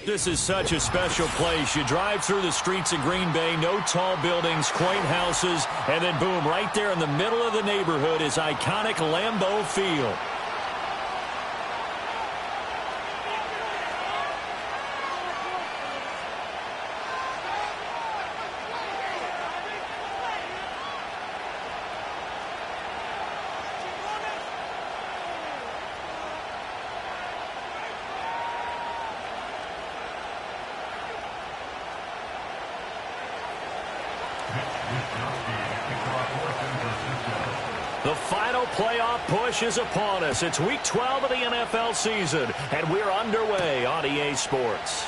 This is such a special place. You drive through the streets of Green Bay, no tall buildings, quaint houses, and then boom, right there in the middle of the neighborhood is iconic Lambeau Field. The final playoff push is upon us. It's Week 12 of the NFL season, and we're underway on EA Sports.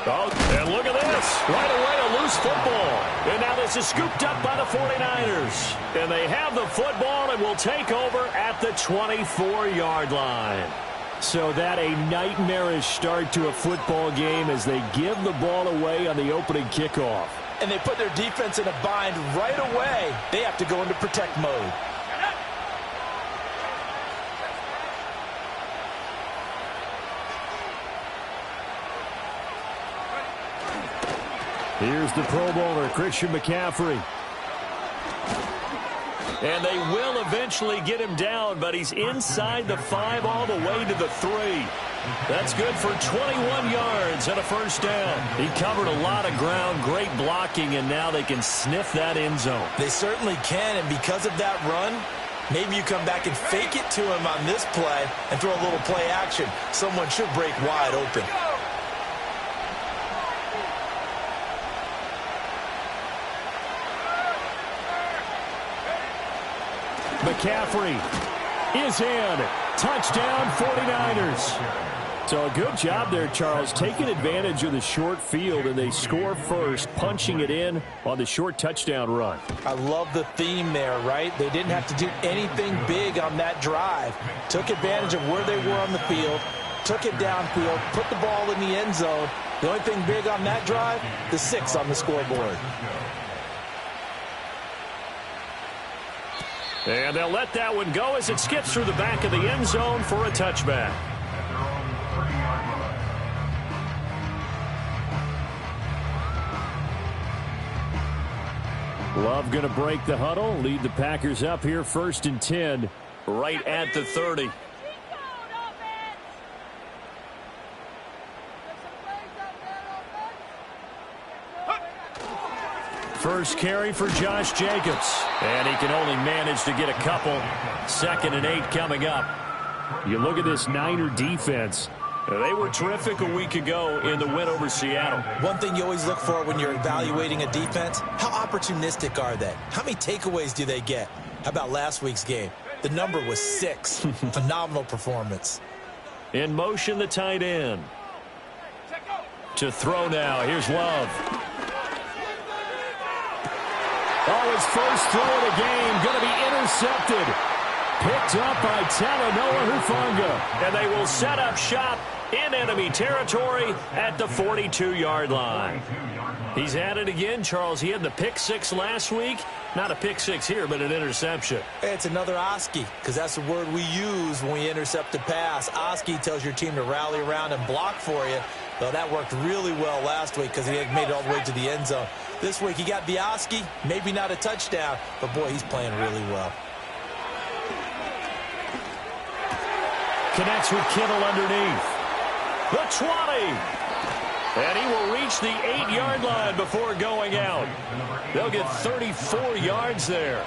Oh, and look at this. Right away, a loose football. And now this is scooped up by the 49ers. And they have the football and will take over at the 24-yard line. So that a nightmarish start to a football game as they give the ball away on the opening kickoff. And they put their defense in a bind right away. They have to go into protect mode. Here's the Pro Bowler, Christian McCaffrey. And they will eventually get him down, but he's inside the 5 all the way to the 3. That's good for 21 yards and a first down. He covered a lot of ground, great blocking, and now they can sniff that end zone. They certainly can, and because of that run, maybe you come back and fake it to him on this play and throw a little play action. Someone should break wide open. McCaffrey is in. Touchdown, 49ers. So a good job there, Charles, taking advantage of the short field, and they score first, punching it in on the short touchdown run. I love the theme there, right? They didn't have to do anything big on that drive. Took advantage of where they were on the field, took it downfield, put the ball in the end zone. The only thing big on that drive, the 6 on the scoreboard. And they'll let that one go as it skips through the back of the end zone for a touchback. Love going to break the huddle, lead the Packers up here 1st and 10, right at the 30. First carry for Josh Jacobs. And he can only manage to get a couple. 2nd and 8 coming up. You look at this Niner defense. They were terrific a week ago in the win over Seattle. One thing you always look for when you're evaluating a defense, how opportunistic are they? How many takeaways do they get? How about last week's game? The number was 6. Phenomenal performance. In motion, the tight end. To throw now. Here's Love. Oh, his first throw of the game going to be intercepted. Picked up by Talanoa Hufanga. And they will set up shop in enemy territory at the 42-yard line. He's at it again, Charles. He had the pick 6 last week. Not a pick 6 here, but an interception. It's another Oski, because that's the word we use when we intercept a pass. Oski tells your team to rally around and block for you. Well, that worked really well last week because he had made it all the way to the end zone. This week he got the Oski, maybe not a touchdown, but boy, he's playing really well. Connects with Kittle underneath. The 20. And he will reach the 8-yard line before going out. They'll get 34 yards there.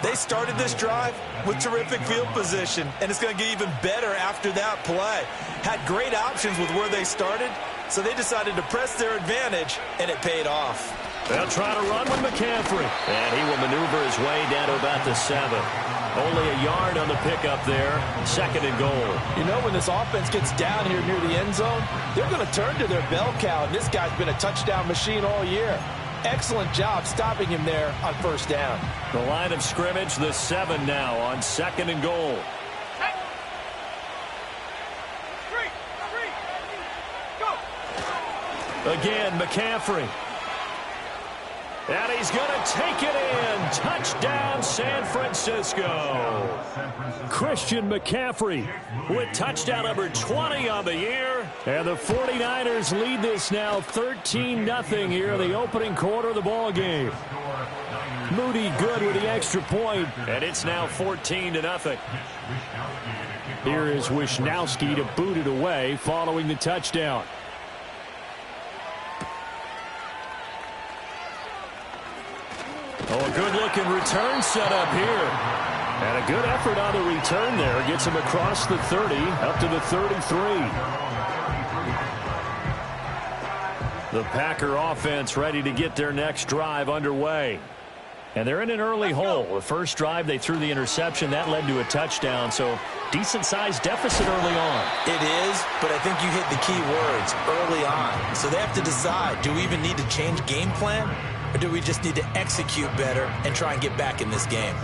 They started this drive with terrific field position, and it's going to get even better after that play. Had great options with where they started, so they decided to press their advantage, and it paid off. They'll try to run with McCaffrey. And he will maneuver his way down to about the 7. Only a yard on the pickup there. 2nd and goal. You know, when this offense gets down here near the end zone, they're going to turn to their bell cow, and this guy's been a touchdown machine all year. Excellent job stopping him there on first down. The line of scrimmage, the 7 now on 2nd and goal. Again, McCaffrey. And he's going to take it in. Touchdown, San Francisco. Christian McCaffrey with touchdown number 20 on the year. And the 49ers lead this now 13-0 here in the opening quarter of the ball game. Moody good with the extra point, and it's now 14-0. Here is Wisnowski to boot it away following the touchdown. Oh, a good-looking return set up here. And a good effort on the return there. Gets him across the 30, up to the 33. The Packer offense ready to get their next drive underway. And they're in an early hole. The first drive, they threw the interception. That led to a touchdown, so decent-sized deficit early on. It is, but I think you hit the key words, early on. So they have to decide, do we even need to change game plan? Or do we just need to execute better and try and get back in this game?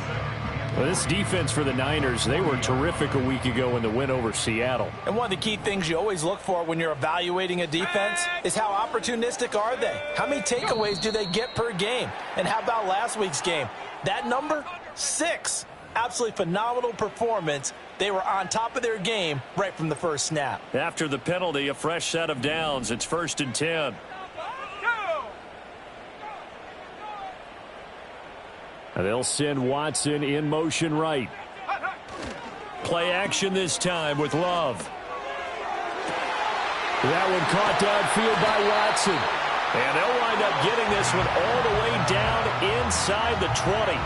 Well, this defense for the Niners, they were terrific a week ago in the win over Seattle. And one of the key things you always look for when you're evaluating a defense is how opportunistic are they? How many takeaways do they get per game? And how about last week's game? That number? 6. Absolutely phenomenal performance. They were on top of their game right from the first snap. After the penalty, a fresh set of downs. It's 1st and 10. And they'll send Watson in motion right. Play action this time with Love. That one caught downfield by Watson. And they'll wind up getting this one all the way down inside the 20.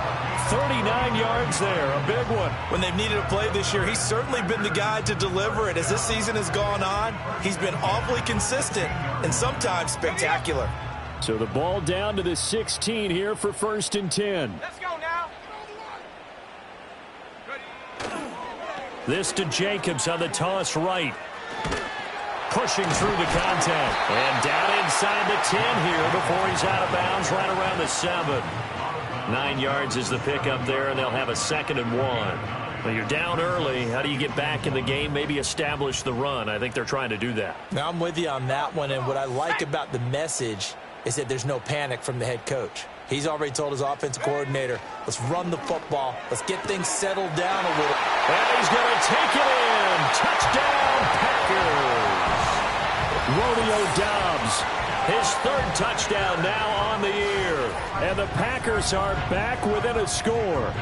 39 yards there, a big one. When they've needed a play this year, he's certainly been the guy to deliver it. As this season has gone on, he's been awfully consistent and sometimes spectacular. So the ball down to the 16 here for 1st and 10. Let's go now. This to Jacobs on the toss right. Pushing through the contact. And down inside the 10 here before he's out of bounds right around the 7. 9 yards is the pickup there, and they'll have a 2nd and 1. Well, you're down early. How do you get back in the game, maybe establish the run? I think they're trying to do that. Now, I'm with you on that one, and what I like about the message is that there's no panic from the head coach. He's already told his offensive coordinator, let's run the football. Let's get things settled down a little. And he's going to take it in. Touchdown, Packers. Romeo Doubs, his 3rd touchdown now on the year. And the Packers are back within a score.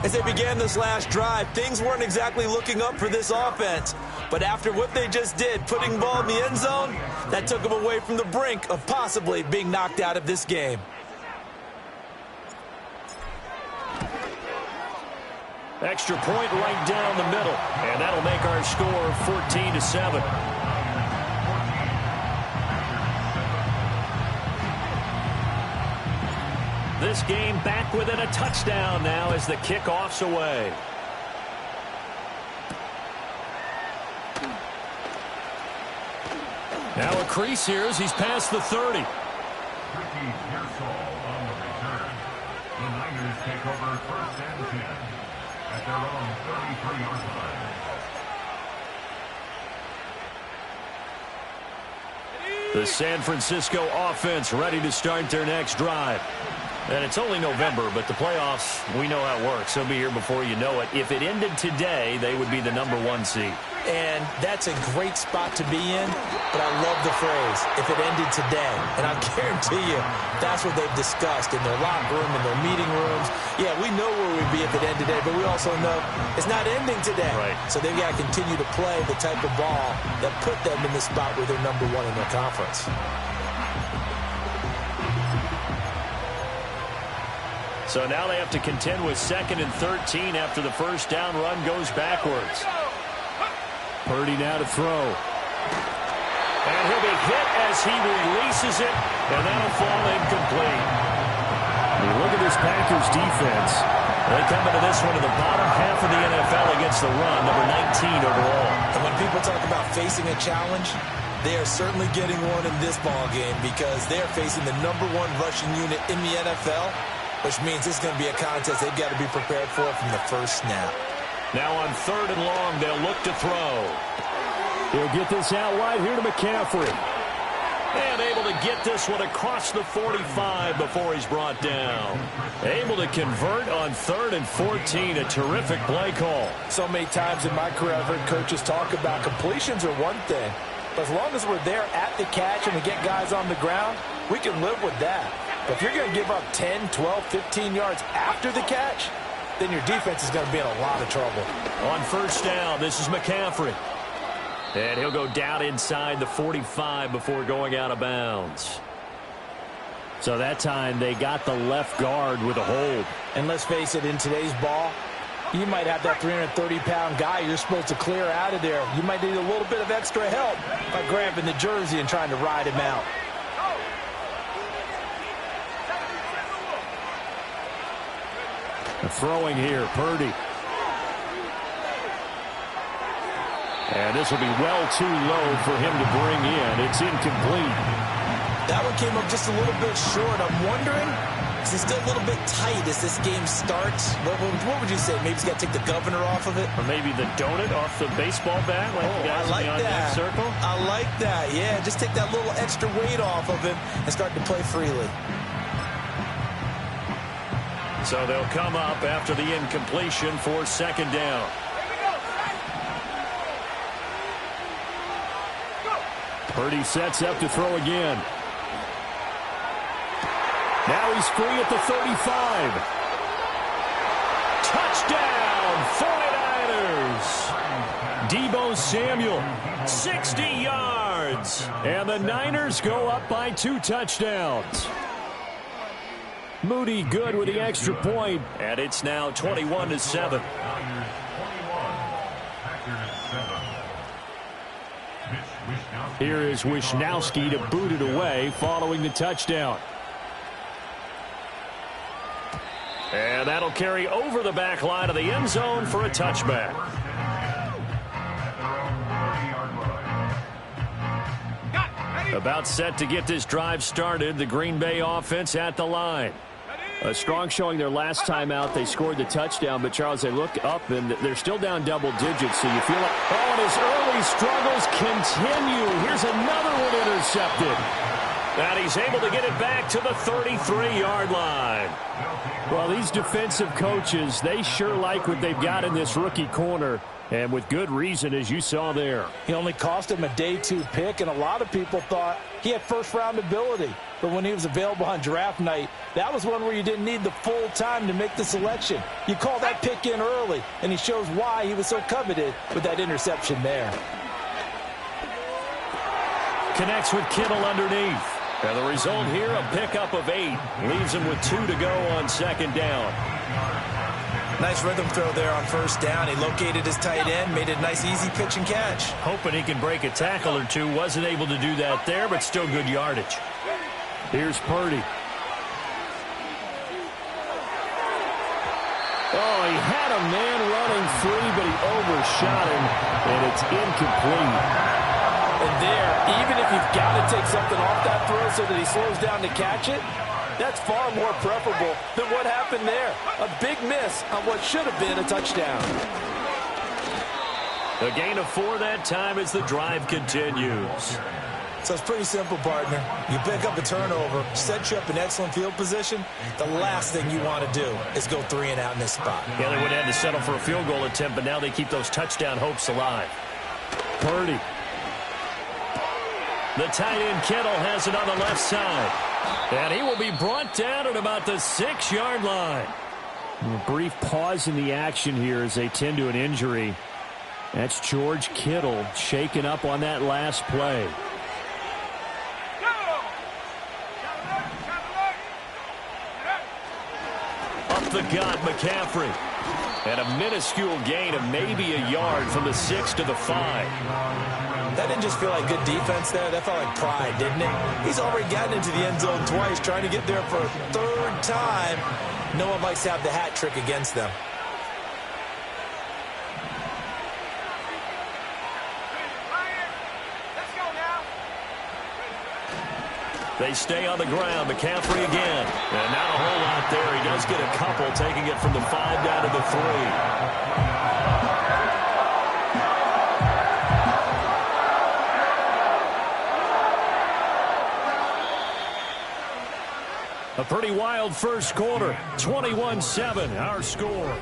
As they began this last drive, things weren't exactly looking up for this offense. But after what they just did, putting the ball in the end zone, that took them away from the brink of possibly being knocked out of this game. Extra point right down the middle. And that'll make our score 14-7. This game back within a touchdown now as the kickoff's away. Now a crease here as he's past the 30. On the return. The Niners take over 1st and 10 at their own 33-yard line. The San Francisco offense ready to start their next drive. And it's only November, but the playoffs, we know how it works. They'll be here before you know it. If it ended today, they would be the #1 seed. And that's a great spot to be in, but I love the phrase, if it ended today. And I guarantee you, that's what they've discussed in their locker room, in their meeting rooms. Yeah, we know where we'd be if it ended today, but we also know it's not ending today. Right. So they've got to continue to play the type of ball that put them in the spot where they're #1 in their conference. So now they have to contend with 2nd and 13 after the first down run goes backwards. Purdy now to throw. And he'll be hit as he releases it, and that'll fall incomplete. When you look at this Packers defense, they come into this one in the bottom half of the NFL against the run, #19 overall. And when people talk about facing a challenge, they are certainly getting one in this ball game because they're facing the #1 rushing unit in the NFL, which means this is going to be a contest they've got to be prepared for from the first snap. Now on 3rd and long, they'll look to throw. He'll get this out wide here to McCaffrey. And able to get this one across the 45 before he's brought down. Able to convert on 3rd and 14. A terrific play call. So many times in my career I've heard coaches talk about completions are one thing. But as long as we're there at the catch and we get guys on the ground, we can live with that. But if you're going to give up 10, 12, 15 yards after the catch, then your defense is going to be in a lot of trouble. On 1st down, this is McCaffrey. And he'll go down inside the 45 before going out of bounds. So that time they got the left guard with a hold. And let's face it, in today's ball, you might have that 330-pound guy you're supposed to clear out of there. You might need a little bit of extra help by grabbing the jersey and trying to ride him out. Throwing here, Purdy. And this will be well too low for him to bring in. It's incomplete. That one came up just a little bit short. I'm wondering, is he still a little bit tight as this game starts? What would you say? Maybe he's got to take the governor off of it? Or maybe the donut off the baseball bat like the guys I like in the that. circle? I like that. Yeah, just take that little extra weight off of him and start to play freely. So they'll come up after the incompletion for 2nd down. Purdy sets up to throw again. Now he's free at the 35. Touchdown, 49ers. Deebo Samuel, 60 yards. And the Niners go up by 2 touchdowns. Moody good with the extra point. And it's now 21-7. Here is Wishnowski to boot it away following the touchdown. And that'll carry over the back line of the end zone for a touchback. About set to get this drive started. The Green Bay offense at the line. A strong showing their last time out. They scored the touchdown, but, Charles, they look up, and they're still down double digits, so you feel like, oh, and his early struggles continue. Here's another one intercepted. And he's able to get it back to the 33-yard line. Well, these defensive coaches, they sure like what they've got in this rookie corner, and with good reason, as you saw there. He only cost him a day 2 pick, and a lot of people thought he had first-round ability. But when he was available on draft night, that was one where you didn't need the full time to make the selection. You call that pick in early, and he shows why he was so coveted with that interception there. Connects with Kittle underneath. And the result here, a pickup of 8. Leaves him with 2 to go on 2nd down. Nice rhythm throw there on 1st down. He located his tight end, made it a nice, easy pitch and catch. Hoping he can break a tackle or two. Wasn't able to do that there, but still good yardage. Here's Purdy. Oh, he had a man running free, but he overshot him, and it's incomplete. And there, even if you've got to take something off that throw so that he slows down to catch it, that's far more preferable than what happened there. A big miss on what should have been a touchdown. A gain of 4 that time as the drive continues. So it's pretty simple, partner. You pick up a turnover, set you up in excellent field position. The last thing you want to do is go 3 and out in this spot. Yeah, they would have had to settle for a field goal attempt, but now they keep those touchdown hopes alive. Purdy. The tight end Kittle has it on the left side. And he will be brought down at about the 6-yard line. A brief pause in the action here as they tend to an injury. That's George Kittle shaken up on that last play. Up the gut, McCaffrey. And a minuscule gain of maybe a yard from the 6 to the 5. That didn't just feel like good defense there. That felt like pride, didn't it? He's already gotten into the end zone twice, trying to get there for a 3rd time. No one likes to have the hat trick against them. They stay on the ground. McCaffrey again. And not a whole lot there. He does get a couple, taking it from the 5 down to the 3. A pretty wild first quarter. 21-7, our score.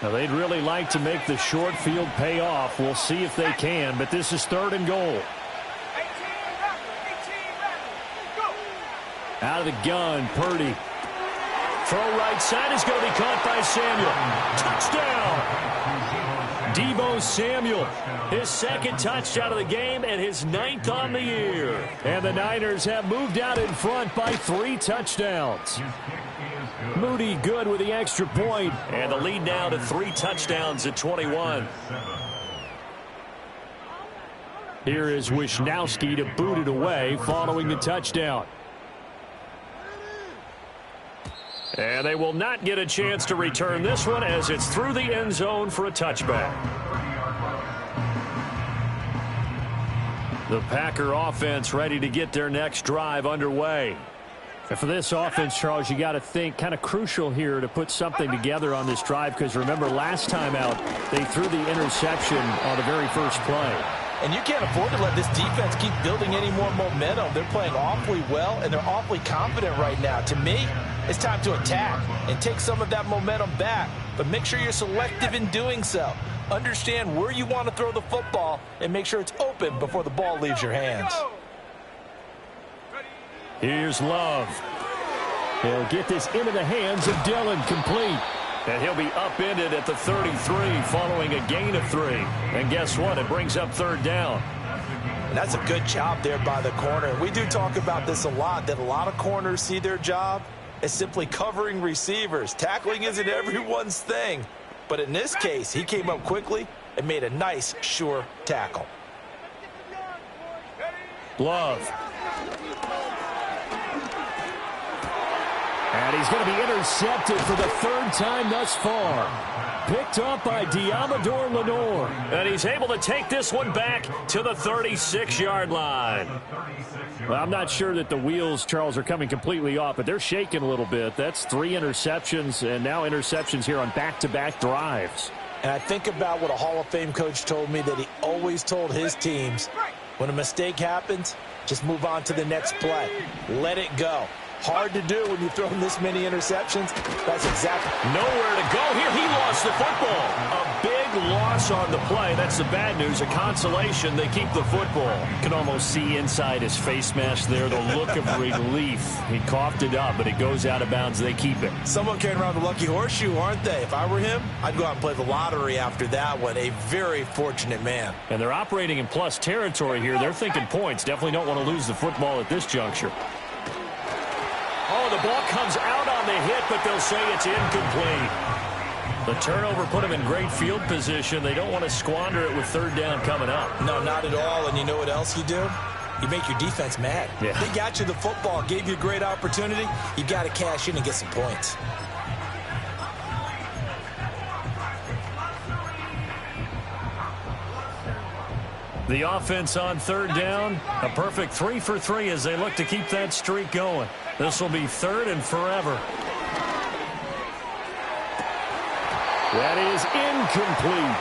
Now, they'd really like to make the short field pay off. We'll see if they can, but this is 3rd and goal. Out of the gun, Purdy. Throw right side is going to be caught by Samuel. Touchdown! Deebo Samuel, his 2nd touchdown of the game and his 9th on the year. And the Niners have moved out in front by 3 touchdowns. Moody good with the extra point, and the lead now to 3 touchdowns at 21. Here is Wisnowski to boot it away following the touchdown. And they will not get a chance to return this one as it's through the end zone for a touchback. The Packer offense ready to get their next drive underway. And for this offense, Charles, you got to think kind of crucial here to put something together on this drive, because remember last time out they threw the interception on the very first play. And you can't afford to let this defense keep building any more momentum. They're playing awfully well, and they're awfully confident right now. To me, it's time to attack and take some of that momentum back, but make sure you're selective in doing so. Understand where you want to throw the football and make sure it's open before the ball leaves your hands. Here's Love. He'll get this into the hands of Dillon, complete. And he'll be upended at the 33 following a gain of 3. And guess what? It brings up 3rd down. And that's a good job there by the corner. We do talk about this a lot, that a lot of corners see their job as simply covering receivers. Tackling isn't everyone's thing. But in this case, he came up quickly and made a nice, sure tackle. Love. And he's going to be intercepted for the 3rd time thus far. Picked up by Diamador Lenore. And he's able to take this one back to the 36-yard line. Well, I'm not sure that the wheels, Charles, are coming completely off, but they're shaking a little bit. That's 3 interceptions, and now interceptions here on back-to-back drives. And I think about what a Hall of Fame coach told me, that he always told his teams, when a mistake happens, just move on to the next play. Let it go. Hard to do when you've thrown this many interceptions. That's exactly. Nowhere to go here. He lost the football. A big loss on the play. That's the bad news. A consolation, they keep the football. You can almost see inside his face mask there the look of relief. He coughed it up, but it goes out of bounds. They keep it. Someone carrying around the lucky horseshoe, aren't they? If I were him, I'd go out and play the lottery after that one. A very fortunate man. And they're operating in plus territory here. They're thinking points. Definitely don't want to lose the football at this juncture. Oh, the ball comes out on the hit, but they'll say it's incomplete. The turnover put them in great field position. They don't want to squander it with 3rd down coming up. No, not at all. And you know what else you do? You make your defense mad. Yeah. They got you the football, gave you a great opportunity. You got to cash in and get some points. The offense on 3rd down, a perfect 3 for 3 as they look to keep that streak going. This will be 3rd and forever. That is incomplete.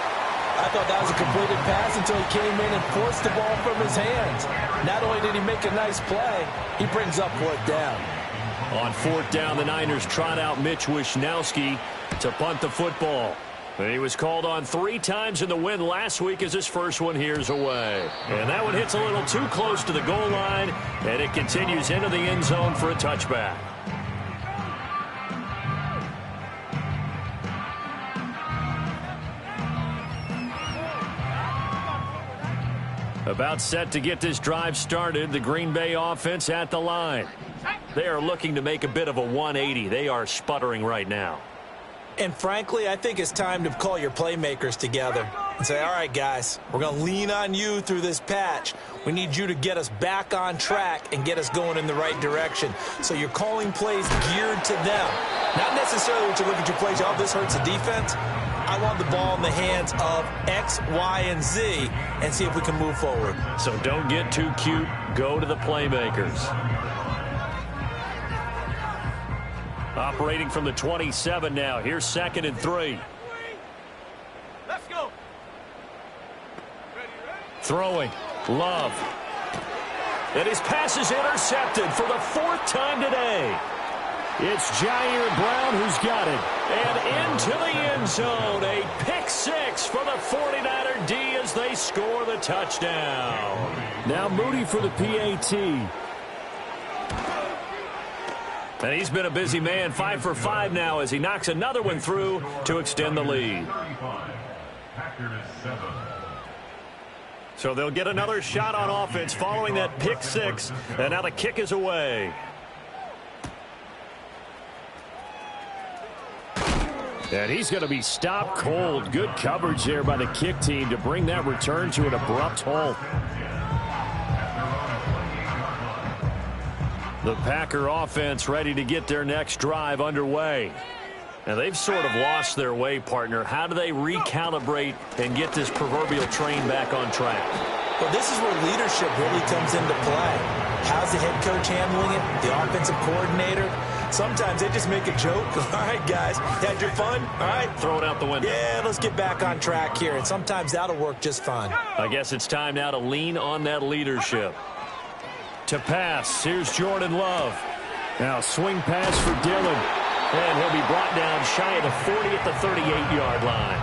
I thought that was a completed pass until he came in and forced the ball from his hands. Not only did he make a nice play, he brings up 4th down. On 4th down, the Niners trot out Mitch Wisnowski to punt the football. And he was called on 3 times in the win last week as his first one here's away. And that one hits a little too close to the goal line, and it continues into the end zone for a touchback. About set to get this drive started, the Green Bay offense at the line. They are looking to make a bit of a 180. They are sputtering right now. And frankly, I think it's time to call your playmakers together and say, all right, guys, we're going to lean on you through this patch. We need you to get us back on track and get us going in the right direction. So you're calling plays geared to them. Not necessarily what you look at your plays, oh, this hurts the defense. I want the ball in the hands of X, Y, and Z and see if we can move forward. So don't get too cute. Go to the playmakers. Operating from the 27 now. Here's 2nd and 3. Let's go. Throwing. Love. And his pass is intercepted for the 4th time today. It's Jair Brown who's got it. And into the end zone. A pick 6 for the 49er D as they score the touchdown. Now Moody for the PAT. And he's been a busy man, 5 for 5 now as he knocks another one through to extend the lead. So they'll get another shot on offense following that pick 6, and now the kick is away. And he's going to be stopped cold. Good coverage there by the kick team to bring that return to an abrupt halt. The Packer offense ready to get their next drive underway. Now, they've sort of lost their way, partner. How do they recalibrate and get this proverbial train back on track? Well, this is where leadership really comes into play. How's the head coach handling it? The offensive coordinator? Sometimes they just make a joke. All right, guys, had your fun? All right. Throw it out the window. Yeah, let's get back on track here. And sometimes that'll work just fine. I guess it's time now to lean on that leadership. To pass, here's Jordan Love. Now swing pass for Dillon. And he'll be brought down shy of the 40 at the 38-yard line.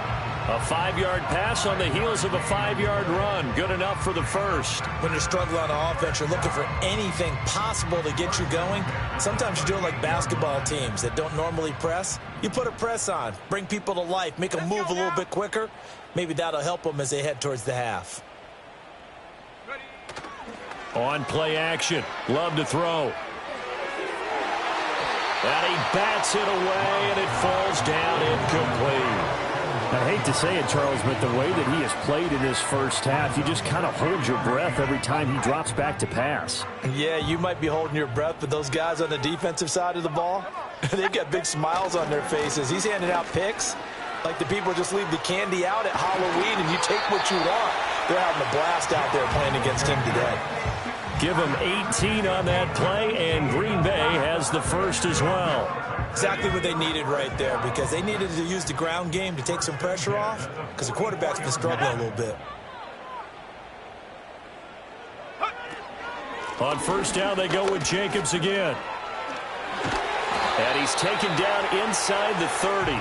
A 5-yard pass on the heels of a 5-yard run. Good enough for the first. When you're struggling on offense, you're looking for anything possible to get you going. Sometimes you do it like basketball teams that don't normally press. You put a press on, bring people to life, make them move a little bit quicker. Maybe that'll help them as they head towards the half. On play action. Love to throw. And he bats it away, and it falls down incomplete. I hate to say it, Charles, but the way that he has played in this first half, you just kind of hold your breath every time he drops back to pass. Yeah, you might be holding your breath, but those guys on the defensive side of the ball, they've got big smiles on their faces. He's handing out picks like the people just leave the candy out at Halloween and you take what you want. They're having a blast out there playing against him today. Give him 18 on that play, and Green Bay has the first as well. Exactly what they needed right there, because they needed to use the ground game to take some pressure off, because the quarterback's been struggling a little bit. On first down, they go with Jacobs again. And he's taken down inside the 30.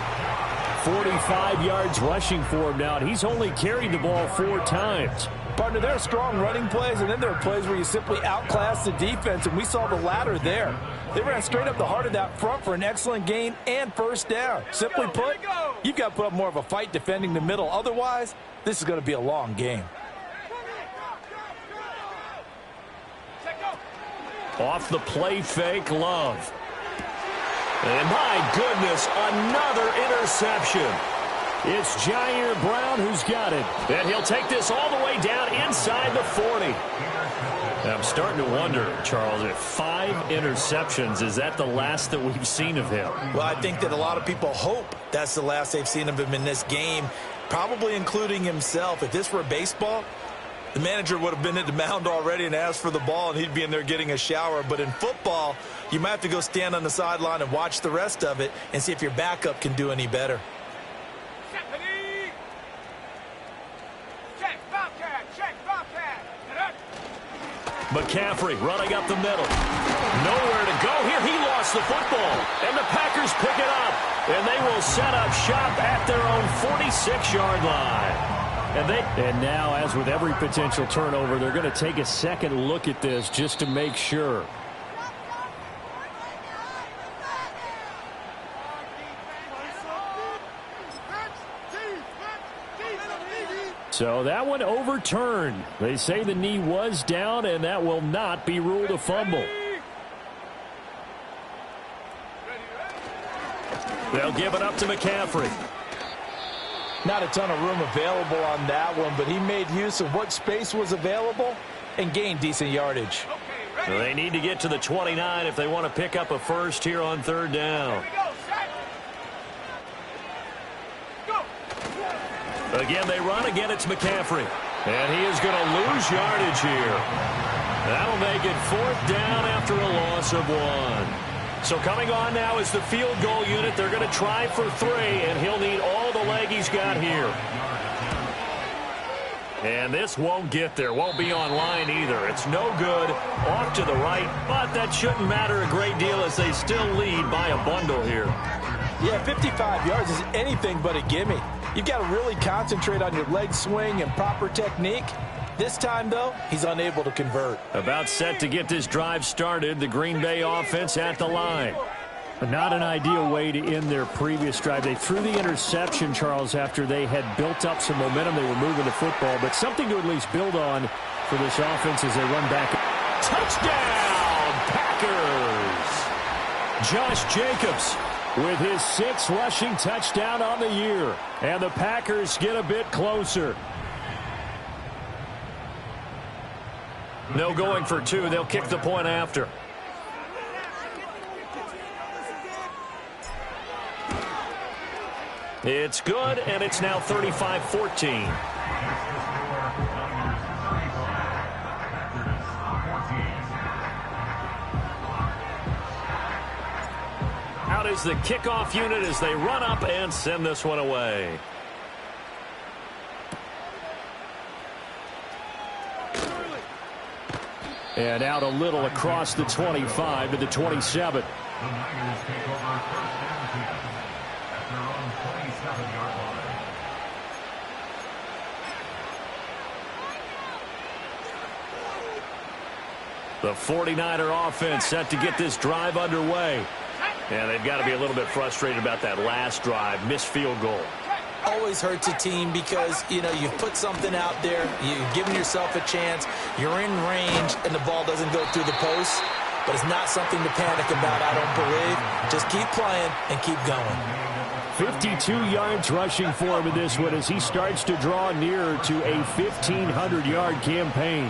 45 yards rushing for him now, and he's only carried the ball 4 times. Partner, there are strong running plays, and then there are plays where you simply outclass the defense, and we saw the latter there. They ran straight up the heart of that front for an excellent gain and first down. Simply put, you've got to put up more of a fight defending the middle. Otherwise, this is going to be a long game. Off the play fake, Love. And my goodness, another interception. It's Jair Brown who's got it. And he'll take this all the way down inside the 40. And I'm starting to wonder, Charles, if 5 interceptions, is that the last that we've seen of him? Well, I think that a lot of people hope that's the last they've seen of him in this game, probably including himself. If this were baseball, the manager would have been at the mound already and asked for the ball, and he'd be in there getting a shower. But in football, you might have to go stand on the sideline and watch the rest of it and see if your backup can do any better. McCaffrey running up the middle. Nowhere to go here. He lost the football. And the Packers pick it up. And they will set up shop at their own 46-yard line. And now, as with every potential turnover, they're going to take a second look at this just to make sure. So that one overturned. They say the knee was down, and that will not be ruled a fumble. They'll give it up to McCaffrey. Not a ton of room available on that one, but he made use of what space was available and gained decent yardage. They need to get to the 29 if they want to pick up a first here on 3rd down. Again, they run. Again, it's McCaffrey. And he is going to lose yardage here. That'll make it 4th down after a loss of 1. So coming on now is the field goal unit. They're going to try for 3, and he'll need all the leg he's got here. And this won't get there. Won't be online either. It's no good. Off to the right. But that shouldn't matter a great deal as they still lead by a bundle here. Yeah, 55 yards is anything but a gimme. You've got to really concentrate on your leg swing and proper technique. This time, though, he's unable to convert. About set to get this drive started. The Green Bay offense at the line. Not an ideal way to end their previous drive. They threw the interception, Charles, after they had built up some momentum. They were moving the football, but something to at least build on for this offense as they run back. Touchdown, Packers! Josh Jacobs with his 6th rushing touchdown on the year. And the Packers get a bit closer. No going for 2. They'll kick the point after. It's good, and it's now 35-14. Out is the kickoff unit as they run up and send this one away. And out a little across the 25 to the 27. The Niners take over first and 10 at their own 27-yard line. The 49er offense set to get this drive underway. And they've got to be a little bit frustrated about that last drive. Missed field goal. Always hurts a team because, you know, you've put something out there. You've given yourself a chance. You're in range, and the ball doesn't go through the post. But it's not something to panic about, I don't believe. Just keep playing and keep going. 52 yards rushing for him in this one as he starts to draw nearer to a 1,500-yard campaign.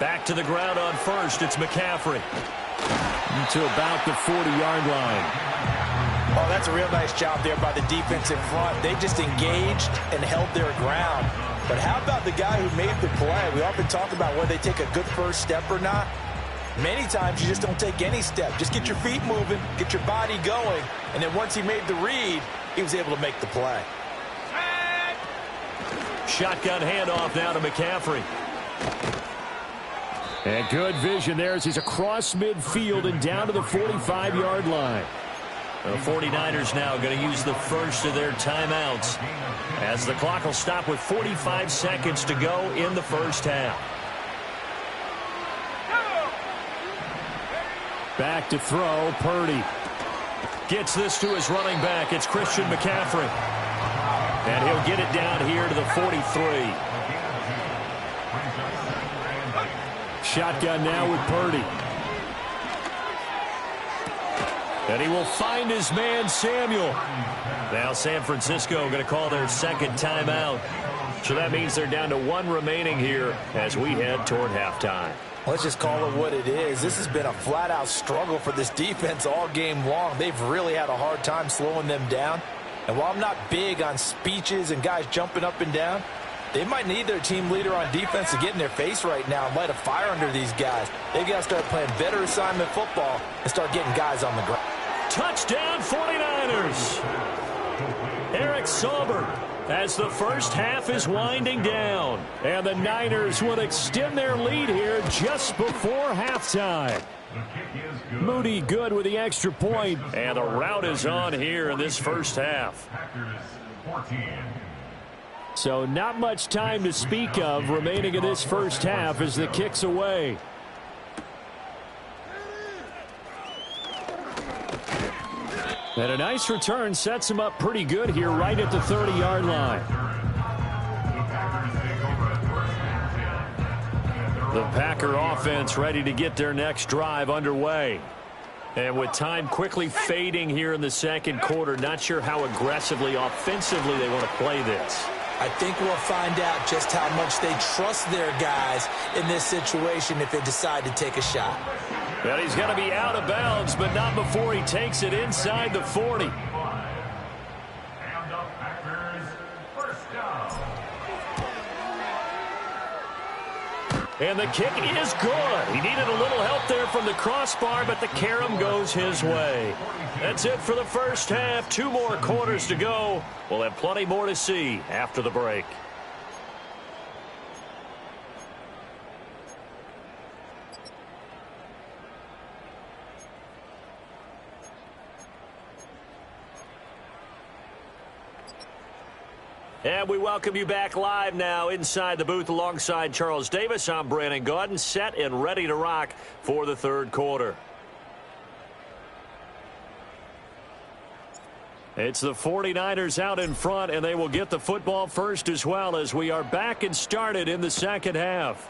Back to the ground on first. It's McCaffrey. To about the 40-yard line. Oh, that's a real nice job there by the defense in front. They just engaged and held their ground. But how about the guy who made the play? We often talk about whether they take a good first step or not. Many times you just don't take any step. Just get your feet moving, get your body going, and then once he made the read, he was able to make the play. Shotgun handoff now to McCaffrey. And good vision there as he's across midfield and down to the 45-yard line. The 49ers now going to use the first of their timeouts as the clock will stop with 45 seconds to go in the first half. Back to throw, Purdy. Gets this to his running back. It's Christian McCaffrey. And he'll get it down here to the 43. Shotgun now with Purdy. And he will find his man, Samuel. Now San Francisco going to call their second timeout. So that means they're down to 1 remaining here as we head toward halftime. Let's just call it what it is. This has been a flat-out struggle for this defense all game long. They've really had a hard time slowing them down. And while I'm not big on speeches and guys jumping up and down, they might need their team leader on defense to get in their face right now and light a fire under these guys. They've got to start playing better assignment football and start getting guys on the ground. Touchdown 49ers. Eric Sauber as the first half is winding down. And the Niners will extend their lead here just before halftime. Moody good with the extra point. And the route is on here in this first half. So not much time to speak of remaining in this first half as the kick's away. And a nice return sets him up pretty good here right at the 30-yard line. The Packer offense ready to get their next drive underway. And with time quickly fading here in the second quarter, not sure how aggressively, offensively they want to play this. I think we'll find out just how much they trust their guys in this situation if they decide to take a shot. But he's going to be out of bounds, but not before he takes it inside the 40. And the Packers first down. And the kick is good. He needed a little help there from the crossbar, but the carom goes his way. That's it for the first half. 2 more quarters to go. We'll have plenty more to see after the break. And we welcome you back live now inside the booth alongside Charles Davis. I'm Brandon Gaudin, set and ready to rock for the third quarter. It's the 49ers out in front, and they will get the football first as well as we are back and started in the second half.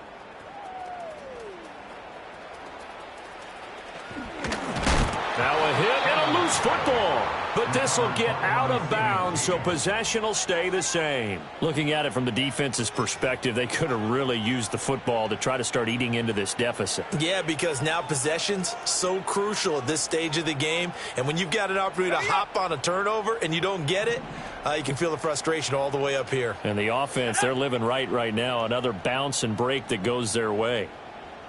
Now a hit and a loose football. But this will get out of bounds, so possession will stay the same. Looking at it from the defense's perspective, they could have really used the football to try to start eating into this deficit. Yeah, because now possession's so crucial at this stage of the game. And when you've got an opportunity to hop on a turnover and you don't get it, you can feel the frustration all the way up here. And the offense, they're living right now. Another bounce and break that goes their way.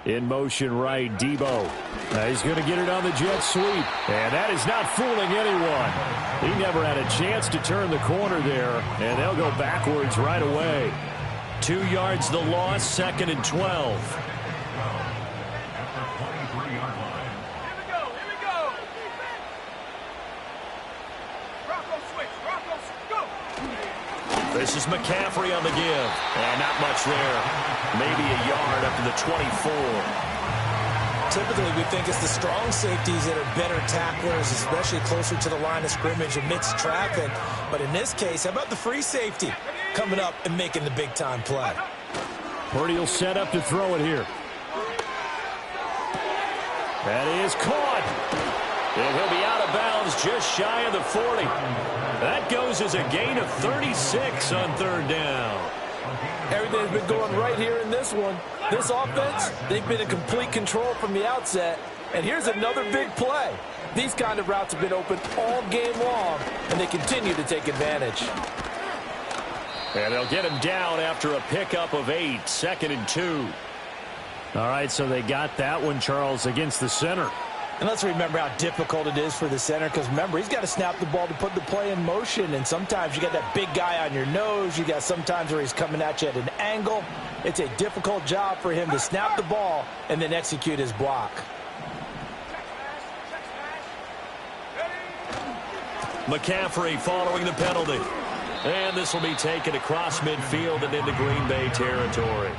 In motion right, Debo. He's going to get it on the jet sweep. And that is not fooling anyone. He never had a chance to turn the corner there. And they'll go backwards right away. 2 yards the loss, 2nd and 12. This is McCaffrey on the give. And not much there. Maybe a yard up to the 24. Typically, we think it's the strong safeties that are better tacklers, especially closer to the line of scrimmage amidst traffic. But in this case, how about the free safety coming up and making the big-time play? Purdy will set up to throw it here. That is caught. And he'll be out of bounds just shy of the 40. That goes as a gain of 36 on 3rd down. Everything's been going right here in this one. This offense, they've been in complete control from the outset. And here's another big play. These kind of routes have been open all game long, and they continue to take advantage. And they'll get him down after a pickup of 8, 2nd and 2. All right, so they got that one, Charles, against the center. And let's remember how difficult it is for the center, because remember, he's got to snap the ball to put the play in motion, and sometimes you got that big guy on your nose. You got sometimes where he's coming at you at an angle. It's a difficult job for him to snap the ball and then execute his block. McCaffrey following the penalty. And this will be taken across midfield and into Green Bay territory.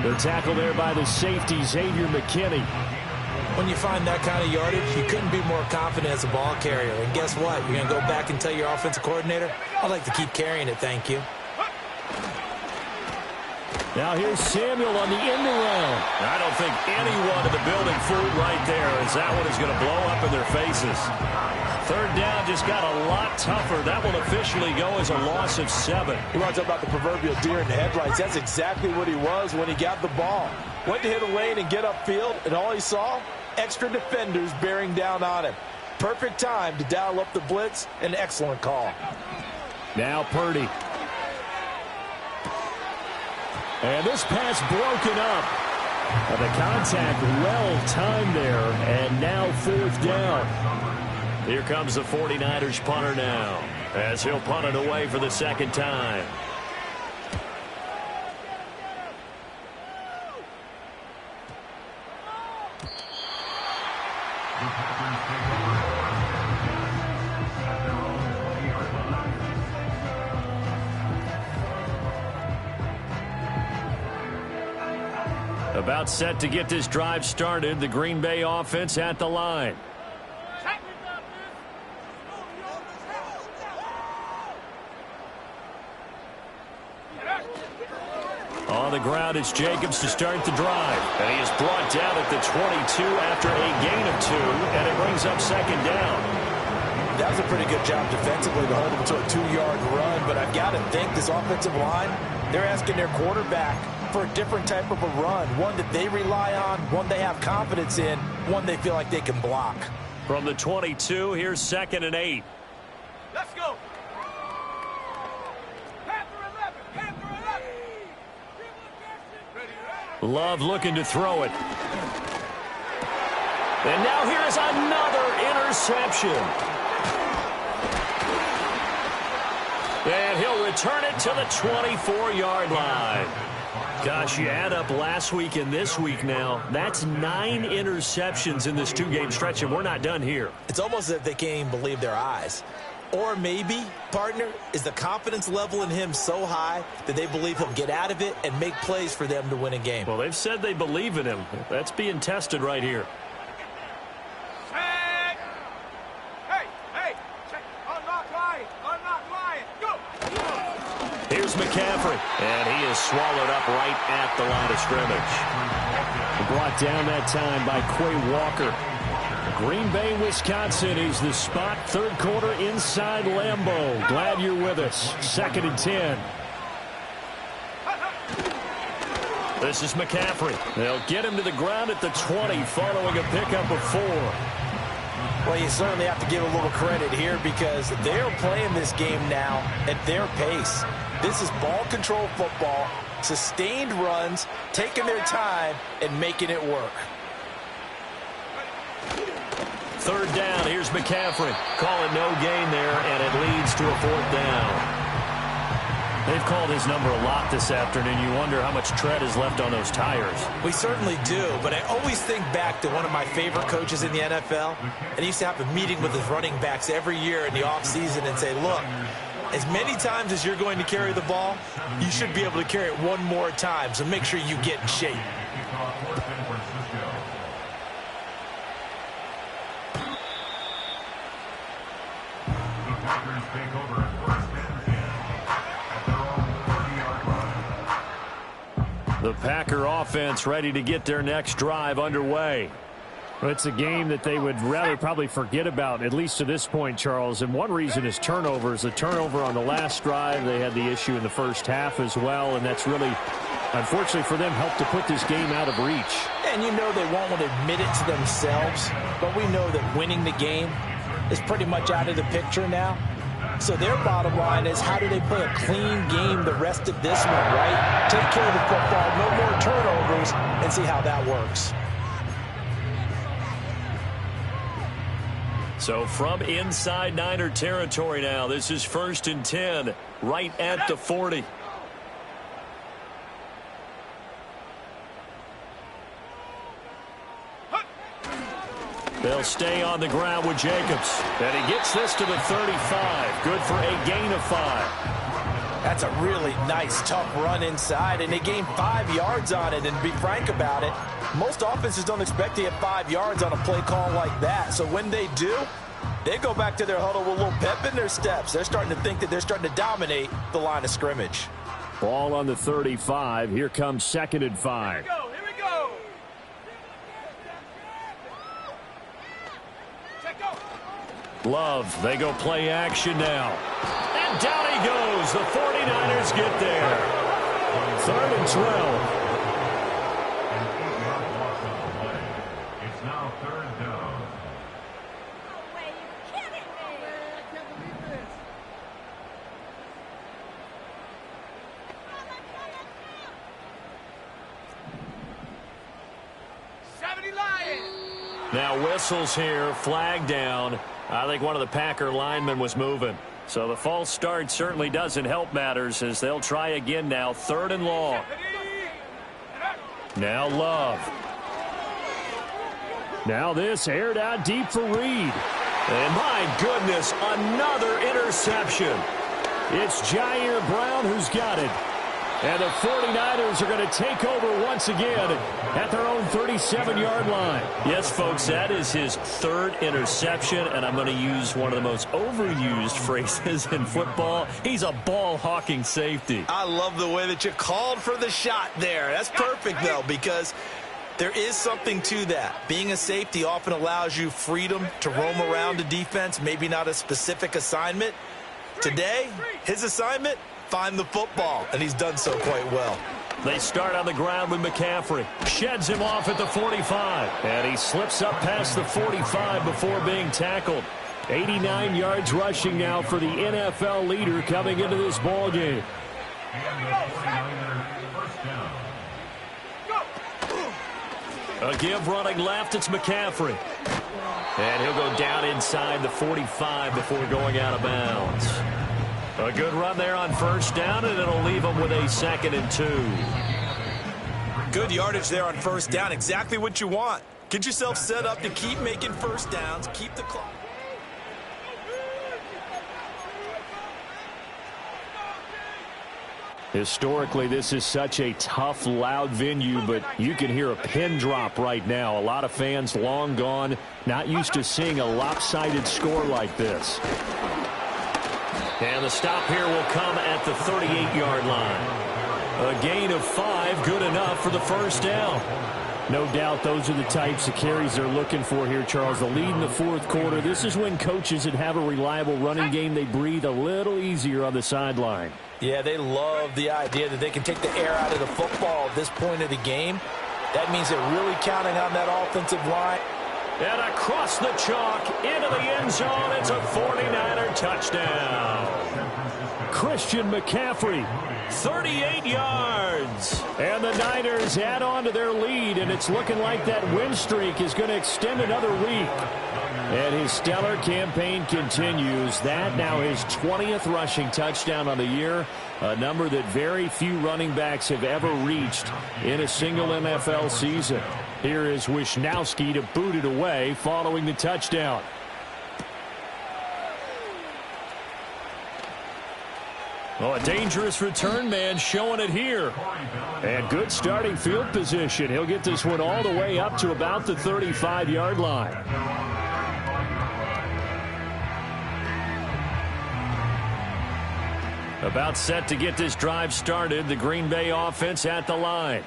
The tackle there by the safety, Xavier McKinney. When you find that kind of yardage, you couldn't be more confident as a ball carrier. And guess what? You're going to go back and tell your offensive coordinator, I'd like to keep carrying it, thank you. Now here's Samuel on the end around. I don't think anyone in the building fooled right there, as that one is going to blow up in their faces. 3rd down just got a lot tougher. That will officially go as a loss of 7. You want to talk about the proverbial deer in the headlights. That's exactly what he was when he got the ball. Went to hit a lane and get upfield, and all he saw, extra defenders bearing down on him. Perfect time to dial up the blitz. An excellent call. Now Purdy. And this pass broken up. The contact well timed there, and now 4th down. Here comes the 49ers punter now, as he'll punt it away for the 2nd time. About set to get this drive started. The Green Bay offense at the line. On the ground, it's Jacobs to start the drive. And he is brought down at the 22 after a gain of 2, and it brings up 2nd down. That was a pretty good job defensively to hold him to a 2-yard run, but I've got to think this offensive line, they're asking their quarterback for a different type of a run, one that they rely on, one they have confidence in, one they feel like they can block. From the 22, here's 2nd and 8. Let's go. Love looking to throw it. And now here's another interception. And he'll return it to the 24-yard line. Gosh, you add up last week and this week now. That's 9 interceptions in this 2-game stretch, and we're not done here. It's almost as if they can't even believe their eyes. Or maybe, partner, is the confidence level in him so high that they believe he'll get out of it and make plays for them to win a game. Well, they've said they believe in him. That's being tested right here. Here's McCaffrey, and he is swallowed up right at the line of scrimmage. Brought down that time by Quay Walker. Green Bay, Wisconsin is the spot. Third quarter inside Lambeau. Glad you're with us. 2nd and 10. This is McCaffrey. They'll get him to the ground at the 20 following a pickup of 4. Well, you certainly have to give a little credit here because they're playing this game now at their pace. This is ball control football, sustained runs, taking their time, and making it work. 3rd down, here's McCaffrey. Calling no gain there, and it leads to a 4th down. They've called his number a lot this afternoon. You wonder how much tread is left on those tires. We certainly do, but I always think back to one of my favorite coaches in the NFL, and he used to have a meeting with his running backs every year in the offseason and say, look, as many times as you're going to carry the ball, you should be able to carry it one more time, so make sure you get in shape. The Packer offense ready to get their next drive underway. Well, it's a game that they would rather probably forget about, at least to this point, Charles. And one reason is turnovers. The turnover on the last drive, they had the issue in the first half as well, and that's really, unfortunately for them, helped to put this game out of reach. And you know they won't want to admit it to themselves, but we know that winning the game is pretty much out of the picture now. So their bottom line is, how do they play a clean game the rest of this one, right? Take care of the football, no more turnovers, and see how that works. So from inside Niner territory now, this is 1st and 10, right at the 40. They'll stay on the ground with Jacobs. And he gets this to the 35. Good for a gain of 5. That's a really nice, tough run inside, and they gained 5 yards on it. And to be frank about it, most offenses don't expect to get 5 yards on a play call like that. So when they do, they go back to their huddle with a little pep in their steps. They're starting to think that they're starting to dominate the line of scrimmage. Ball on the 35. Here comes 2nd and 5. Here we go. Love, they go play action now. And down he goes. The 49ers get there. 3rd and 12. It's now 3rd down. Now whistles here, flag down. I think one of the Packer linemen was moving. So the false start certainly doesn't help matters as they'll try again now. 3rd and long. Now Love. Now this aired out deep for Reed. And my goodness, another interception. It's Jair Brown who's got it. And the 49ers are going to take over once again at their own 37-yard line. Yes, folks, that is his 3rd interception, and I'm going to use one of the most overused phrases in football. He's a ball-hawking safety. I love the way that you called for the shot there. That's perfect, though, because there is something to that. Being a safety often allows you freedom to roam around the defense, maybe not a specific assignment. Today, his assignment, find the football, and he's done so quite well. They start on the ground with McCaffrey. Sheds him off at the 45. And he slips up past the 45 before being tackled. 89 yards rushing now for the NFL leader coming into this ball game. And the 49ers first down. A give running left, it's McCaffrey. And he'll go down inside the 45 before going out of bounds. A good run there on first down, and it'll leave him with a 2nd and 2. Good yardage there on first down. Exactly what you want. Get yourself set up to keep making first downs, keep the clock. Historically, this is such a tough, loud venue, but you can hear a pin drop right now. A lot of fans long gone, not used to seeing a lopsided score like this. And the stop here will come at the 38-yard line. A gain of 5, good enough for the first down. No doubt those are the types of carries they're looking for here, Charles. The lead in the fourth quarter. This is when coaches that have a reliable running game, they breathe a little easier on the sideline. Yeah, they love the idea that they can take the air out of the football at this point of the game. That means they're really counting on that offensive line. And across the chalk, into the end zone, it's a 49er touchdown. Christian McCaffrey, 38 yards. And the Niners add on to their lead, and it's looking like that win streak is going to extend another week. And his stellar campaign continues. That now his 20th rushing touchdown on the year, a number that very few running backs have ever reached in a single NFL season. Here is Wisnowski to boot it away following the touchdown. Oh, a dangerous return man showing it here. And good starting field position. He'll get this one all the way up to about the 35-yard line. About set to get this drive started. The Green Bay offense at the line.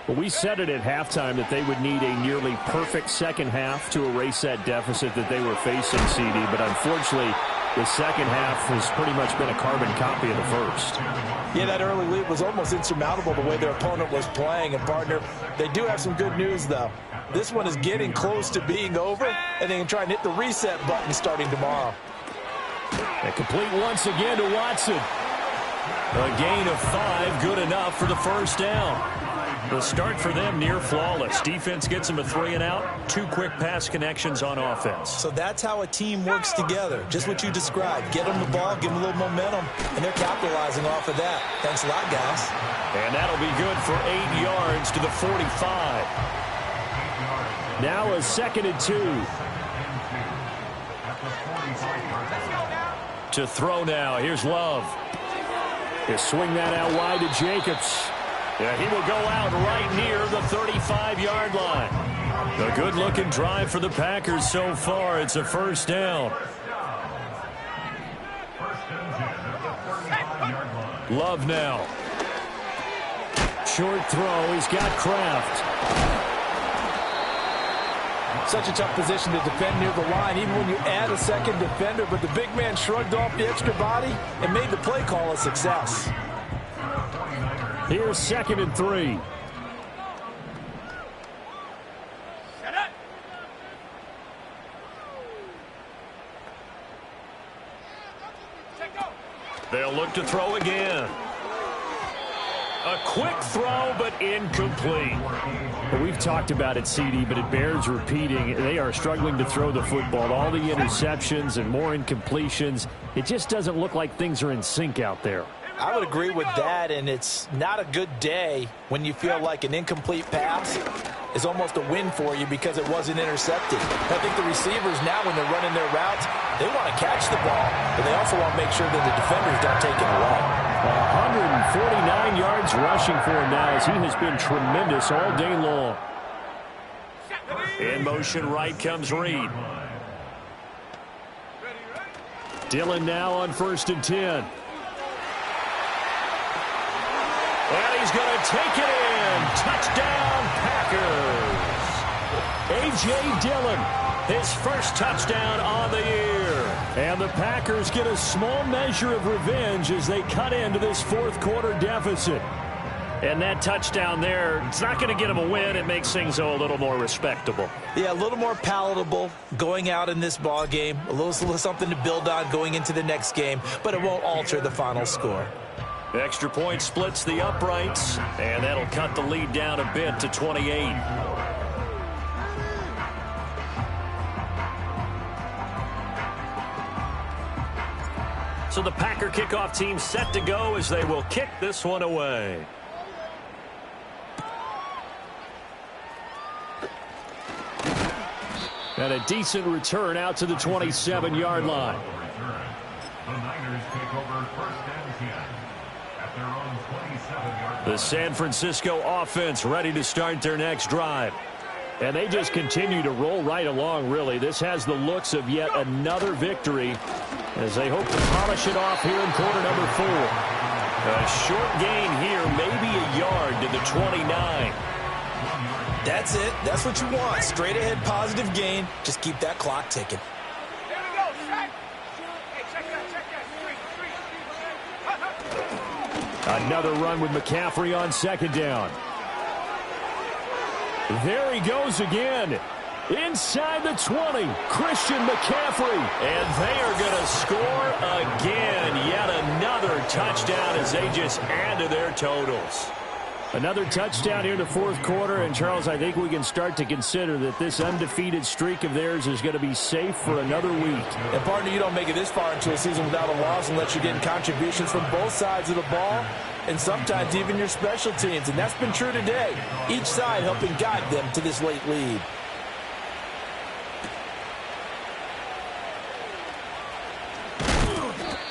Well, we said it at halftime that they would need a nearly perfect second half to erase that deficit that they were facing, CD. But unfortunately, the second half has pretty much been a carbon copy of the first. Yeah, that early lead was almost insurmountable the way their opponent was playing. And, partner, they do have some good news, though. This one is getting close to being over, and they can try and hit the reset button starting tomorrow. And complete once again to Watson. A gain of 5, good enough for the first down. The start for them near flawless. Defense gets them a 3 and out. 2 quick pass connections on offense. So that's how a team works together. Just what you described. Get them the ball, give them a little momentum, and they're capitalizing off of that. Thanks a lot, guys. And that'll be good for 8 yards to the 45. Now a 2nd and 2. To throw now. Here's Love. He'll swing that out wide to Jacobs. Yeah, he will go out right near the 35-yard line. A good-looking drive for the Packers so far. It's a first down. Love now. Short throw. He's got Kraft. Such a tough position to defend near the line, even when you add a second defender. But the big man shrugged off the extra body and made the play call a success. Here's 2nd and 3. They'll look to throw again. A quick throw, but incomplete. Well, we've talked about it, CD, but it bears repeating. They are struggling to throw the football. All the interceptions and more incompletions. It just doesn't look like things are in sync out there. I would agree with that, and it's not a good day when you feel like an incomplete pass is almost a win for you because it wasn't intercepted. I think the receivers now, when they're running their routes, they want to catch the ball, but they also want to make sure that the defenders don't take it away. 149 yards rushing for him now as he has been tremendous all day long. In motion right comes Reed. Dillon now on 1st and 10. And he's going to take it in. Touchdown, Packers. A.J. Dillon, his first touchdown on the year. And the Packers get a small measure of revenge as they cut into this fourth quarter deficit. And that touchdown there, it's not going to get them a win. It makes things a little more respectable. Yeah, a little more palatable going out in this ball game. A little something to build on going into the next game, but it won't alter the final score. Extra point splits the uprights, and that'll cut the lead down a bit to 28. So the Packer kickoff team set to go as they will kick this one away. And a decent return out to the 27-yard line. The Niners take over first and 10 at their own 27-yard line. The San Francisco offense ready to start their next drive. And they just continue to roll right along, really. This has the looks of yet another victory as they hope to polish it off here in quarter number 4. A short gain here, maybe a yard to the 29. That's it. That's what you want. Straight ahead positive gain. Just keep that clock ticking. Another run with McCaffrey on second down. There he goes again. Inside the 20, Christian McCaffrey. And they are going to score again. Yet another touchdown as they just add to their totals. Another touchdown here in the fourth quarter. And, Charles, I think we can start to consider that this undefeated streak of theirs is going to be safe for another week. And, partner, you don't make it this far into a season without a loss unless you're getting contributions from both sides of the ball and sometimes even your special teams. And that's been true today. Each side helping guide them to this late lead.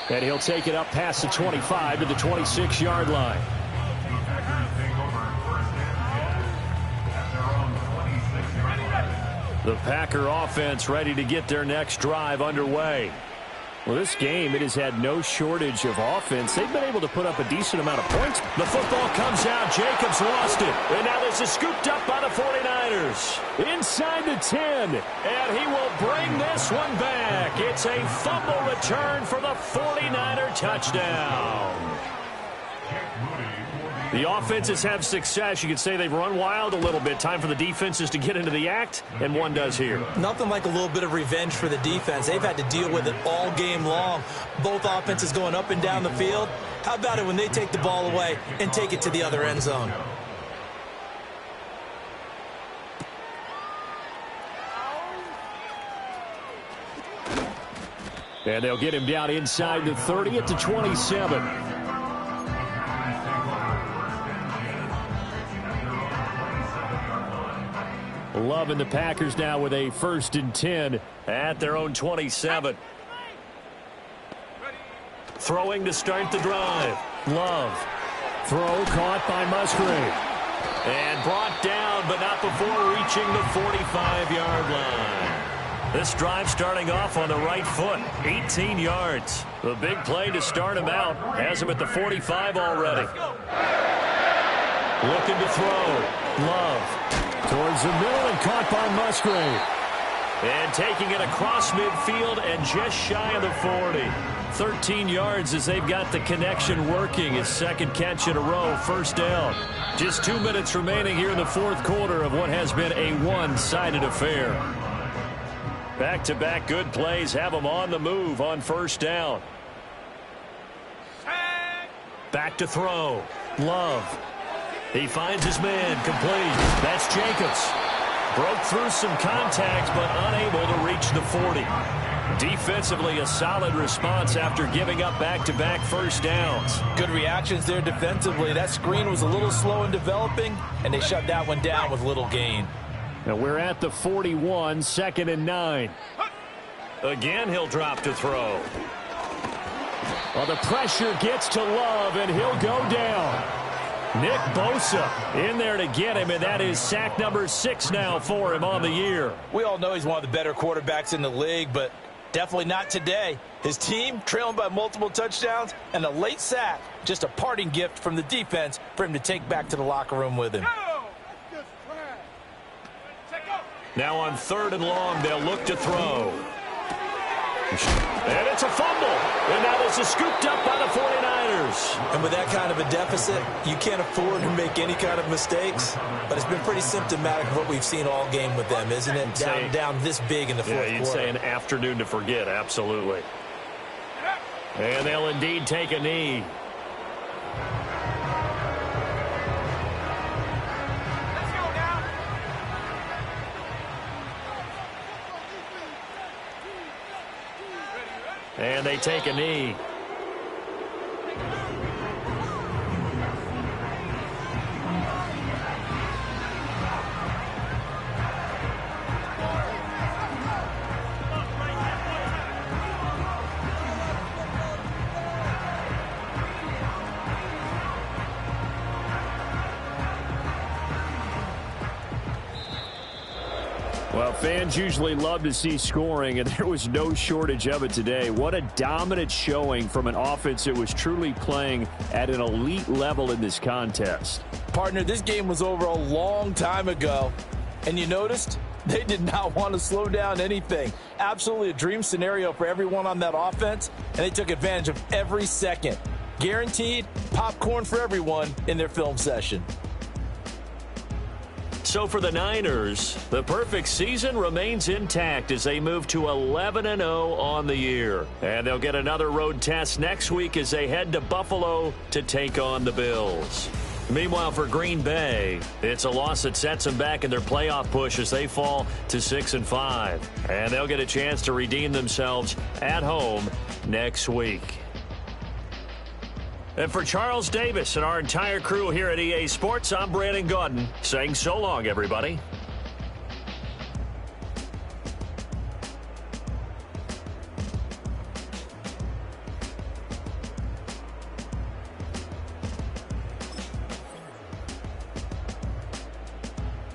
And he'll take it up past the 25 to the 26-yard line. The Packer offense ready to get their next drive underway. Well, this game, it has had no shortage of offense. They've been able to put up a decent amount of points. The football comes out. Jacobs lost it. And now this is scooped up by the 49ers. Inside the 10. And he will bring this one back. It's a fumble return for the 49er touchdown. The offenses have success. You could say they've run wild a little bit. Time for the defenses to get into the act, and one does here. Nothing like a little bit of revenge for the defense. They've had to deal with it all game long. Both offenses going up and down the field. How about it when they take the ball away and take it to the other end zone? And they'll get him down inside the 30 at the 27. Love and the Packers now with a 1st and 10 at their own 27. Throwing to start the drive. Love. Throw caught by Musgrave. And brought down, but not before reaching the 45-yard line. This drive starting off on the right foot. 18 yards. The big play to start him out. Has him at the 45 already. Looking to throw. Love. Towards the middle and caught by Musgrave. And taking it across midfield and just shy of the 40. 13 yards as they've got the connection working. His second catch in a row, first down. Just 2 minutes remaining here in the fourth quarter of what has been a one-sided affair. Back-to-back good plays have them on the move on first down. Back to throw. Love. He finds his man, complete. That's Jacobs. Broke through some contact, but unable to reach the 40. Defensively, a solid response after giving up back-to-back first downs. Good reactions there defensively. That screen was a little slow in developing, and they shut that one down with little gain. Now we're at the 41, 2nd and 9. Again, he'll drop to throw. Well, the pressure gets to Love, and he'll go down. Nick Bosa in there to get him, and that is sack number 6 now for him on the year. We all know he's one of the better quarterbacks in the league, but definitely not today. His team trailing by multiple touchdowns and a late sack, just a parting gift from the defense for him to take back to the locker room with him. Now on 3rd and long, they'll look to throw. And it's a fumble. And now this is scooped up by the 49ers. And with that kind of a deficit, you can't afford to make any kind of mistakes. But it's been pretty symptomatic of what we've seen all game with them, isn't it? Down this big in the fourth quarter. Yeah, you'd say an afternoon to forget, absolutely. And they'll indeed take a knee. And they take a knee. Well, fans usually love to see scoring, and there was no shortage of it today. What a dominant showing from an offense that was truly playing at an elite level in this contest. Partner, this game was over a long time ago, and you noticed they did not want to slow down anything. Absolutely a dream scenario for everyone on that offense, and they took advantage of every second. Guaranteed popcorn for everyone in their film session. So for the Niners, the perfect season remains intact as they move to 11-0 on the year. And they'll get another road test next week as they head to Buffalo to take on the Bills. Meanwhile, for Green Bay, it's a loss that sets them back in their playoff push as they fall to 6-5. And they'll get a chance to redeem themselves at home next week. And for Charles Davis and our entire crew here at EA Sports, I'm Brandon Gaudin saying so long, everybody.